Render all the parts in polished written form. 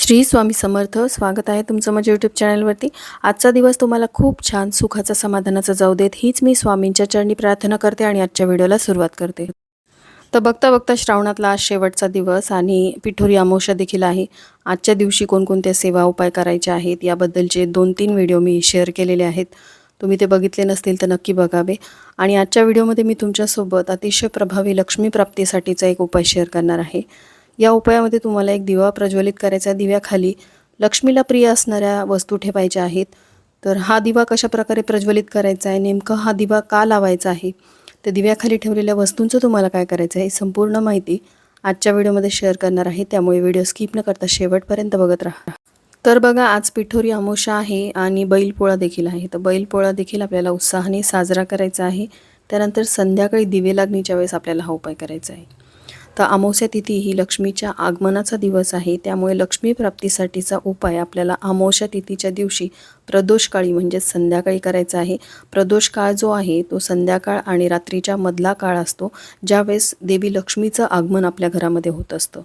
श्री स्वामी समर्थ. स्वागत आहे तुमचं माझ्या यूट्यूब चॅनलवरती. आजचा दिवस तुम्हाला खूप छान सुखाचा समाधानाचा जाऊ देत, हीच मी स्वामींच्या चरणी प्रार्थना करते आणि आजच्या व्हिडिओला सुरुवात करते. तर बघता बघता श्रावणातला आज शेवटचा दिवस आणि पिठोरी अमावस्या देखील आहे. आजच्या दिवशी कोणकोणत्या सेवा उपाय करायचे आहेत याबद्दलचे 2-3 व्हिडिओ मी शेअर केलेले आहेत. तुम्ही ते बघितले नसतील तर नक्की बघावे. आणि आजच्या व्हिडिओमध्ये मी तुमच्यासोबत अतिशय प्रभावी लक्ष्मी प्राप्तीसाठीचा एक उपाय शेअर करणार आहे. या उपायामध्ये तुम्हाला एक दिवा प्रज्वलित करायचा. दिव्याखाली लक्ष्मीला प्रिय असणाऱ्या वस्तू ठेवायच्या आहेत. तर हा दिवा कशा प्रकारे प्रज्वलित करायचा आहे, नेमकं हा दिवा का लावायचा आहे, तर दिव्याखाली ठेवलेल्या वस्तूंचं तुम्हाला काय करायचं आहे, संपूर्ण माहिती आजच्या व्हिडिओमध्ये शेअर करणार आहे. त्यामुळे व्हिडिओ स्किप न करता शेवटपर्यंत बघत राहा. तर बघा, आज पिठोरी अमावस्या आहे आणि बैलपोळा देखील आहे. तर बैलपोळा देखील आपल्याला उत्साहाने साजरा करायचा आहे. त्यानंतर संध्याकाळी दिवे लागणीच्या वेळेस आपल्याला हा उपाय करायचा आहे. तर अमावस्या तिथी ही लक्ष्मीच्या आगमनाचा दिवस आहे. त्यामुळे लक्ष्मी प्राप्तीसाठीचा उपाय आपल्याला अमावस्या तिथीच्या दिवशी प्रदोषकाळी म्हणजे संध्याकाळी करायचा आहे. प्रदोष काळ जो आहे तो संध्याकाळ आणि रात्रीच्या मधला काळ असतो, ज्यावेळेस देवी लक्ष्मीचं आगमन आपल्या घरामध्ये होत असतं.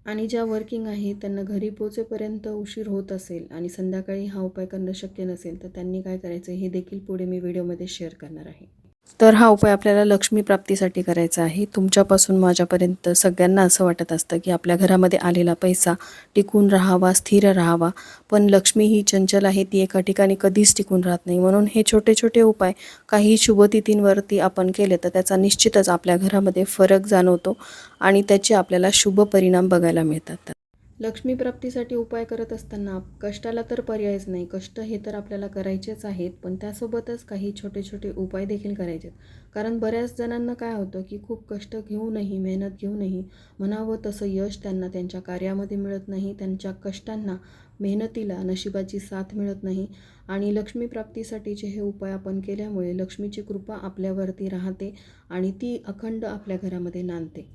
आणि ज्या वर्किंग आहे त्यांना घरी पोहोचेपर्यंत उशीर होत असेल आणि संध्याकाळी हा उपाय करणं शक्य नसेल, तर त्यांनी काय करायचं हे देखील पुढे मी व्हिडिओमध्ये शेअर करणार आहे. तर हा उपाय आपल्याला लक्ष्मी प्राप्तीसाठी करायचा आहे. तुमच्यापासून माझ्यापर्यंत सगळ्यांना असं वाटत असतं की आपल्या घरामध्ये आलेला पैसा टिकून राहावा, स्थिर राहावा. पण लक्ष्मी ही चंचल आहे, ती एका ठिकाणी कधीच टिकून राहत नाही. म्हणून हे छोटे छोटे उपाय काही शुभतिथींवरती आपण केले तर त्याचा निश्चितच आपल्या घरामध्ये फरक जाणवतो आणि त्याचे आपल्याला शुभ परिणाम बघायला मिळतात. लक्ष्मी प्राप्तीसाठी उपाय करत असताना कष्टाला तर पर्यायच नाही. कष्ट हे तर आपल्याला करायचेच आहेत, पण त्यासोबतच काही छोटे छोटे उपाय देखील करायचे आहेत. कारण बऱ्याच जणांना काय होतं की खूप कष्ट घेऊनही, मेहनत घेऊनही म्हणावं तसं यश त्यांना त्यांच्या कार्यामध्ये मिळत नाही. त्यांच्या कष्टांना, मेहनतीला नशिबाची साथ मिळत नाही. आणि लक्ष्मी प्राप्तीसाठीचे हे उपाय आपण केल्यामुळे लक्ष्मीची कृपा आपल्यावरती राहते आणि ती अखंड आपल्या घरामध्ये नांदते.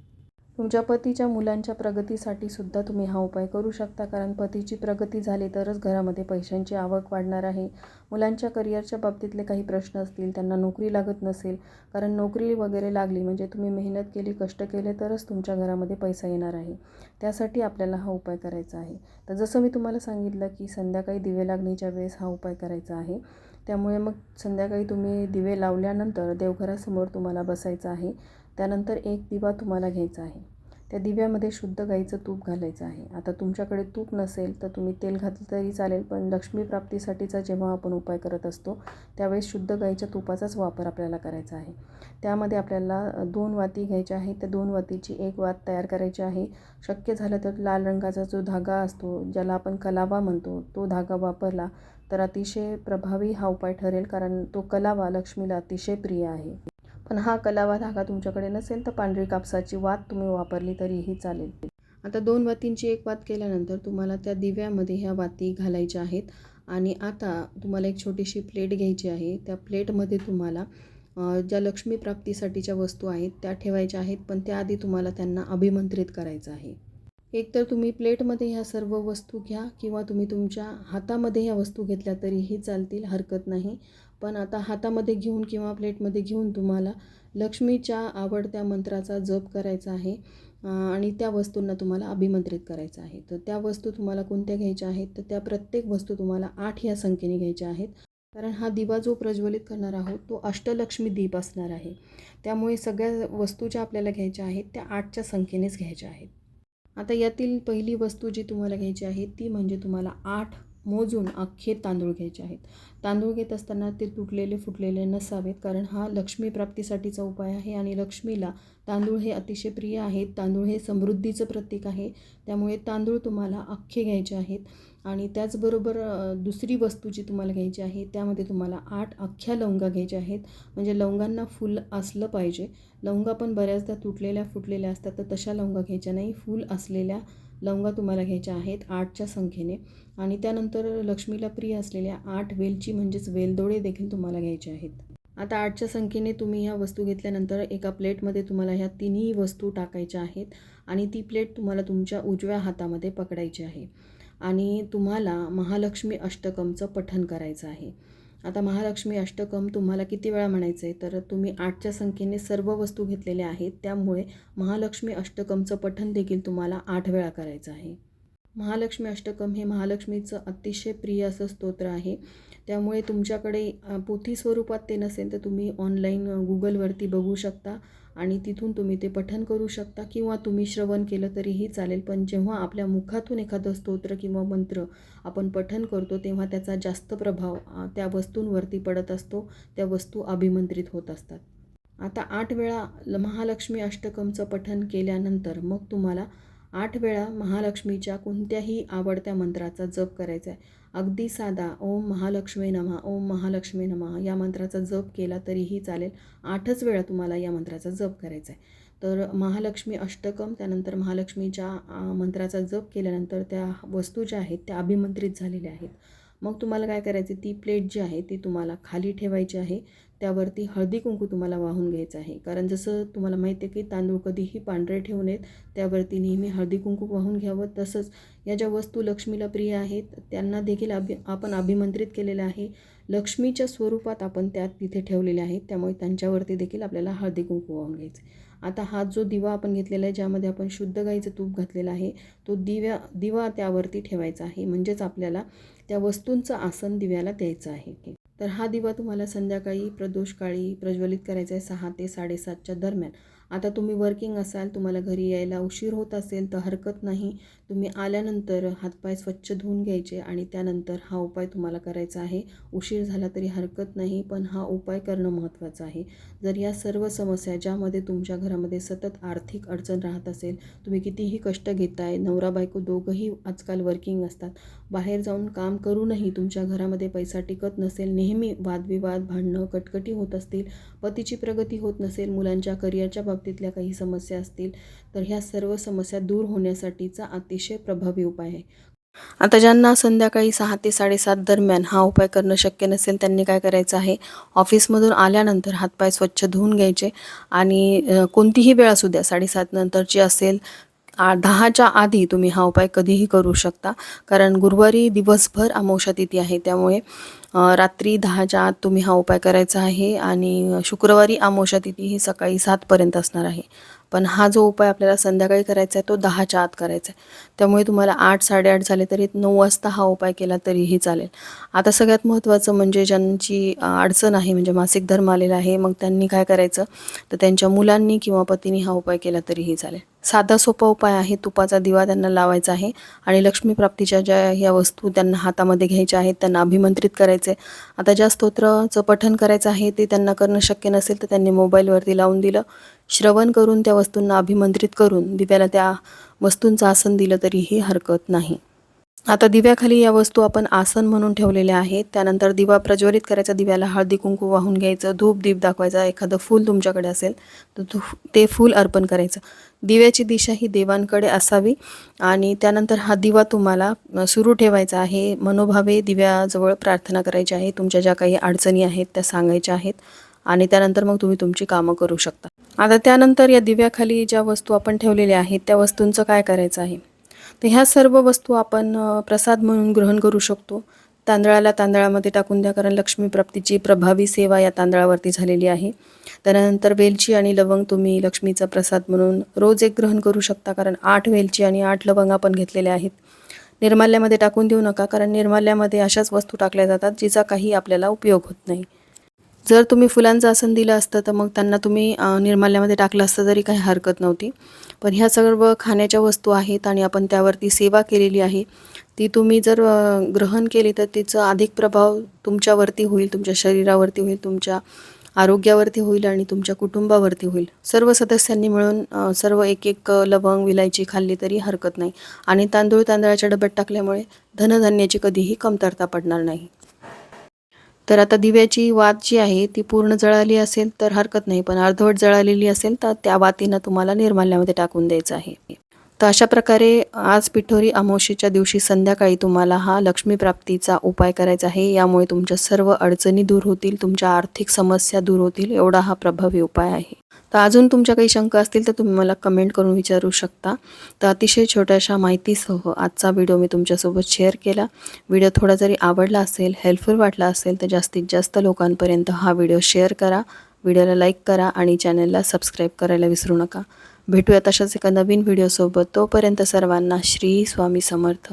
तुमच्या पतीच्या मुलांच्या प्रगतीसाठी सुद्धा तुम्ही हा उपाय करू शकता. कारण पतीची प्रगती झाली तरच घरामध्ये पैशांची आवक वाढणार आहे. मुलांच्या करिअरच्या बाबतीतले काही प्रश्न असतील, त्यांना नोकरी लागत नसेल, कारण नोकरी वगैरे लागली म्हणजे तुम्ही मेहनत केली, कष्ट केले तरच तुमच्या घरामध्ये पैसा येणार आहे. त्यासाठी आपल्याला हा उपाय करायचा आहे. तर जसं मी तुम्हाला सांगितलं की संध्याकाळी दिवे लागणीच्या वेळेस हा उपाय करायचा आहे. त्यामुळे मग संध्याकाळी तुम्ही दिवे लावल्यानंतर देवघरासमोर तुम्हाला बसायचं आहे. त्यानंतर एक दिवा तुम्हाला घ्यायचा आहे. त्या दिव्यामध्ये शुद्ध गाईचं तूप घालायचं आहे. आता तुमच्याकडे तूप नसेल तर तुम्ही तेल घातलं तरी चालेल, पण लक्ष्मी प्राप्तीसाठीचा जेव्हा आपण उपाय करत असतो त्यावेळेस शुद्ध गाईच्या तुपाचाच वापर आपल्याला करायचा आहे. त्यामध्ये आपल्याला 2 वाती घ्यायच्या आहेत. त्या 2 वातीची एक वात तयार करायची आहे. शक्य झालं तर लाल रंगाचा जो धागा असतो, ज्याला आपण कलावा म्हणतो, तो धागा वापरला तर अतिशय प्रभावी हा उपाय ठरेल. कारण तो कलावा लक्ष्मीला अतिशय प्रिय आहे. पण हा कलावा धागा तुमच्याकडे नसेल तर पांढरी कापसाची वात तुम्ही वापरली तरीही चालेल. आता 2 वातींची एक वात केल्यानंतर तुम्हाला त्या दिव्यामध्ये ह्या वाती घालायच्या आहेत. आणि आता तुम्हाला एक छोटीशी प्लेट घ्यायची आहे. त्या प्लेटमध्ये तुम्हाला ज्या लक्ष्मी प्राप्तीसाठीच्या वस्तू आहेत त्या ठेवायच्या आहेत, पण त्याआधी तुम्हाला त्यांना अभिमंत्रित करायचं आहे. एकतर तुम्ही प्लेटमध्ये ह्या सर्व वस्तू घ्या किंवा तुम्ही तुमच्या हातामध्ये ह्या वस्तू घेतल्या तरीही चालतील, हरकत नाही. पण आता हातामध्ये घेऊन किंवा प्लेटमध्ये घेऊन तुम्हाला लक्ष्मीच्या आवडत्या मंत्राचा जप करायचा आहे आणि त्या वस्तूंना तुम्हाला अभिमंत्रित करायचं आहे. तर त्या वस्तू तुम्हाला कोणत्या घ्यायच्या आहेत, तर त्या प्रत्येक वस्तू तुम्हाला 8 या संख्येने घ्यायच्या आहेत. कारण हा दिवा जो प्रज्वलित करणार आहोत तो अष्टलक्ष्मी दीप असणार आहे. त्यामुळे सगळ्या वस्तू ज्या आपल्याला घ्यायच्या आहेत त्या 8च्या संख्येनेच घ्यायच्या आहेत. आता यातील पहिली वस्तू जी तुम्हाला घ्यायची आहे ती म्हणजे तुम्हाला 8 मोजून अख्खे तांदूळ घ्यायचे आहेत. तांदूळ घेत असताना ते तुटलेले फुटलेले नसावेत, कारण हा लक्ष्मी प्राप्तीसाठीचा उपाय आहे आणि लक्ष्मीला तांदूळ हे अतिशय प्रिय आहेत. तांदूळ हे समृद्धीचं प्रतीक आहे. त्यामुळे तांदूळ तुम्हाला अख्खे घ्यायचे आहेत. आणि त्याचबरोबर दुसरी वस्तू जी तुम्हाला घ्यायची आहे त्यामध्ये तुम्हाला 8 अख्ख्या लवंगा घ्यायच्या आहेत. म्हणजे लवंगांना फूल असलं पाहिजे. लवंगा पण बऱ्याचदा तुटलेल्या फुटलेल्या असतात, तर तशा लवंगा घ्यायच्या नाही. फूल असलेल्या लवंगा तुम्हाला घ्यायच्या आहेत 8च्या संख्येने. आणि त्यानंतर लक्ष्मीला प्रिय असलेल्या 8 वेलची म्हणजेच वेलदोडे देखील तुम्हाला घ्यायचे आहेत. आता 8च्या संख्येने तुम्ही ह्या वस्तू घेतल्यानंतर एका प्लेटमध्ये तुम्हाला ह्या तिन्ही वस्तू टाकायच्या आहेत आणि ती प्लेट तुम्हाला तुमच्या उजव्या हातामध्ये पकडायची आहे आणि तुम्हाला महालक्ष्मी अष्टकमचं पठण करायचं आहे. आता महालक्ष्मी अष्टकम तुम्हाला किती वेळा म्हणायचं आहे, तर तुम्ही 8च्या संख्येने सर्व वस्तू घेतलेल्या आहेत, त्यामुळे महालक्ष्मी अष्टकमचं पठण देखील तुम्हाला 8 वेळा करायचं आहे. महालक्ष्मी अष्टकम हे महालक्ष्मीचं अतिशय प्रिय असं स्तोत्र आहे. त्यामुळे तुमच्याकडे पोथी स्वरूपात ते नसेल तर तुम्ही ऑनलाईन गुगलवरती बघू शकता आणि तिथून तुम्ही ते पठण करू शकता किंवा तुम्ही श्रवण केलं तरीही चालेल. पण जेव्हा आपल्या मुखातून एखादं स्तोत्र किंवा मंत्र आपण पठण करतो तेव्हा त्याचा जास्त प्रभाव त्या वस्तूंवरती पडत असतो. त्या वस्तू अभिमंत्रित होत असतात. आता 8 वेळा महालक्ष्मी अष्टकमचं पठण केल्यानंतर मग तुम्हाला 8 वेळा महालक्ष्मीच्या कोणत्याही आवडत्या मंत्राचा जप करायचा आहे. अगदी साधा ओम महालक्ष्मी नमः, ओम महालक्ष्मी नमः या मंत्राचा जप केला तरीही चालेल. 8च वेळा तुम्हाला या मंत्राचा जप करायचा आहे. तर महालक्ष्मी अष्टकम त्यानंतर महालक्ष्मीच्या मंत्राचा जप केल्यानंतर त्या वस्तू ज्या आहेत त्या अभिमंत्रित झालेल्या आहेत. मग तुम्हाला काय करायचं, ती प्लेट जी आहे ती तुम्हाला खाली ठेवायची आहे. त्यावरती हळदी कुंकू तुम्हाला वाहून घ्यायचं आहे. कारण जसं तुम्हाला माहिती आहे की तांदूळ कधीही पांढरे ठेवू नयेत, त्यावरती नेहमी हळदी कुंकू वाहून घ्यावं. तसंच या ज्या वस्तू लक्ष्मीला प्रिय आहेत त्यांना देखील आपण अभिमंत्रित केलेलं आहे. लक्ष्मीच्या स्वरूपात आपण त्या तिथे ठेवलेल्या आहेत, त्यामुळे त्यांच्यावरती देखील आपल्याला हळदी कुंकू वाहून घ्यायचं आहे. आता हा जो दिवा आपण घेतलेला आहे ज्यामध्ये आपण शुद्ध गाईचं तूप घातलेलं आहे, तो दिवा त्यावरती ठेवायचा आहे. म्हणजेच आपल्याला त्या वस्तूंचं आसन दिव्याला द्यायचं आहे. तर हा दिवा तुम्हाला संध्याकाळी प्रदोषकाळी प्रज्वलित करायचा आहे 6 ते 7:30च्या दरम्यान. आता तुम्ही वर्किंग असाल, तुम्हाला घरी यायला उशीर होत असेल तर हरकत नाही. तुम्ही आल्यानंतर हातपाय स्वच्छ धुवून घ्यायचे आणि त्यानंतर हा उपाय तुम्हाला करायचा आहे. उशीर झाला तरी हरकत नाही, पण हा उपाय करणं महत्त्वाचं आहे. जर या सर्व समस्या ज्यामध्ये तुमच्या घरामध्ये सतत आर्थिक अडचण राहत असेल, तुम्ही कितीही कष्ट घेताय, नवरा बायको दोघंही आजकाल वर्किंग असतात, बाहेर जाऊन काम करूनही तुमच्या घरामध्ये पैसा टिकत नसेल, नेहमी वादविवाद, भांडणं, कटकटी होत असतील, पतीची प्रगती होत नसेल, मुलांच्या करिअरच्या बाबतीतल्या काही समस्या असतील, तर ह्या सर्व समस्या दूर होण्यासाठीचा अतिशय प्रभावी उपाय आहे. आता ज्यांना संध्याकाळी 6 ते 7:30 दरम्यान हा उपाय करणं शक्य नसेल त्यांनी काय करायचं आहे, ऑफिसमधून आल्यानंतर हातपाय स्वच्छ धुवून घ्यायचे आणि कोणतीही वेळ असू द्या, 7:30 नंतरची असेल 10च्या आधी तुम्ही हा उपाय कधीही करू शकता. कारण गुरुवारी दिवसभर अमावस्या तिथी आहे, त्यामुळे रात्री 10च्या आत तुम्ही हा उपाय करायचा आहे आणि शुक्रवारी अमावस्या तिथी ही सकाळी 7पर्यंत असणार आहे. पण हा जो उपाय आपल्याला संध्याकाळी करायचा आहे तो 10च्या आत करायचा आहे. त्यामुळे तुम्हाला 8, 8:30 झाले तरी 9 वाजता हा उपाय केला तरीही चालेल. आता सगळ्यात महत्त्वाचं म्हणजे ज्यांची अडचण आहे, म्हणजे मासिक धर्म आलेला आहे, मग त्यांनी काय करायचं, तर त्यांच्या मुलांनी किंवा पतीने हा उपाय केला तरीही चालेल. साधा सोपा उपाय आहे. तुपाचा दिवा त्यांना लावायचा आहे आणि लक्ष्मी प्राप्तीच्या ज्या ह्या वस्तू त्यांना हातामध्ये घ्यायच्या आहेत, त्यांना अभिमंत्रित करायचे. आता ज्या स्तोत्राचं पठण करायचं आहे ते त्यांना करणं शक्य नसेल तर त्यांनी मोबाईलवरती लावून दिलं, श्रवण करून त्या वस्तूंना अभिमंत्रित करून दिव्याला त्या वस्तूंचं आसन दिलं तरीही हरकत नाही. आता दिव्याखाली या वस्तू आपण आसन म्हणून ठेवलेल्या आहेत. त्यानंतर दिवा प्रज्वलित करायचा, दिव्याला हळदी कुंकू वाहून घ्यायचं, धूप दीप दाखवायचा, एखादं फूल तुमच्याकडे असेल तर ते फूल अर्पण करायचं. दिव्याची दिशा ही देवांकडे असावी आणि त्यानंतर हा दिवा तुम्हाला सुरू ठेवायचा आहे. मनोभावे दिव्याजवळ प्रार्थना करायची आहे, तुमच्या ज्या काही अडचणी आहेत त्या सांगायच्या आहेत आणि त्यानंतर मग तुम्ही तुमची कामं करू शकता. आता त्यानंतर या दिव्याखाली ज्या वस्तू आपण ठेवलेल्या आहेत त्या वस्तूंचं काय करायचं आहे, तर ह्या सर्व वस्तू आपण प्रसाद म्हणून ग्रहण करू शकतो. तांदळामध्ये टाकून द्या, कारण लक्ष्मी प्राप्तीची प्रभावी सेवा या तांदळावरती झालेली आहे. त्यानंतर वेलची आणि लवंग तुम्ही लक्ष्मीचा प्रसाद म्हणून रोज एक ग्रहण करू शकता, कारण 8 वेलची आणि 8 लवंग आपण घेतलेले आहेत. निर्माल्यामध्ये टाकून देऊ नका, कारण निर्माल्यामध्ये अशाच वस्तू टाकल्या जातात जिचा काही आपल्याला उपयोग होत नाही. जर तुम्ही फुलांचं आसन दिलं असतं तर मग त्यांना तुम्ही निर्माल्यामध्ये टाकलं असतं तरी काही हरकत नव्हती. पण ह्या सर्व खाण्याच्या वस्तू आहेत आणि आपण त्यावरती सेवा केलेली आहे, ती तुम्ही जर ग्रहण केली तर तिचा अधिक प्रभाव तुमच्यावरती होईल, तुमच्या शरीरावरती होईल, तुमच्या आरोग्यावरती होईल आणि तुमच्या कुटुंबावरती होईल. सर्व सदस्यांनी मिळून सर्व एक एक लवंग विलायची खाल्ली तरी हरकत नाही आणि तांदळाच्या डब्यात टाकल्यामुळे धनधान्याची कधीही कमतरता पडणार नाही. तर आता दिव्याची वात जी आहे ती पूर्ण जळाली असेल तर हरकत नाही, पण अर्धवट जळालेली असेल तर त्या वातीनं तुम्हाला निर्माल्यामध्ये टाकून द्यायचं आहे. तर अशा प्रकारे आज पिठोरी अमावस्येच्या दिवशी संध्याकाळी तुम्हाला हा लक्ष्मी प्राप्तीचा उपाय करायचा आहे. यामुळे तुमच्या सर्व अडचणी दूर होतील, तुमच्या आर्थिक समस्या दूर होतील, एवढा हा प्रभावी उपाय आहे. तर अजून तुमच्या काही शंका असतील तर तुम्ही मला कमेंट करून विचारू शकता. तर अतिशय छोट्याशा माहितीसह आजचा व्हिडिओ मी तुमच्यासोबत शेअर केला. व्हिडिओ थोडा जरी आवडला असेल, हेल्पफुल वाटला असेल तर जास्तीत जास्त लोकांपर्यंत हा व्हिडिओ शेअर करा, व्हिडिओला लाईक करा आणि चॅनलला सबस्क्राईब करायला विसरू नका. भेटूया तशाच एका नवीन व्हिडिओसोबत. तोपर्यंत सर्वांना श्री स्वामी समर्थ.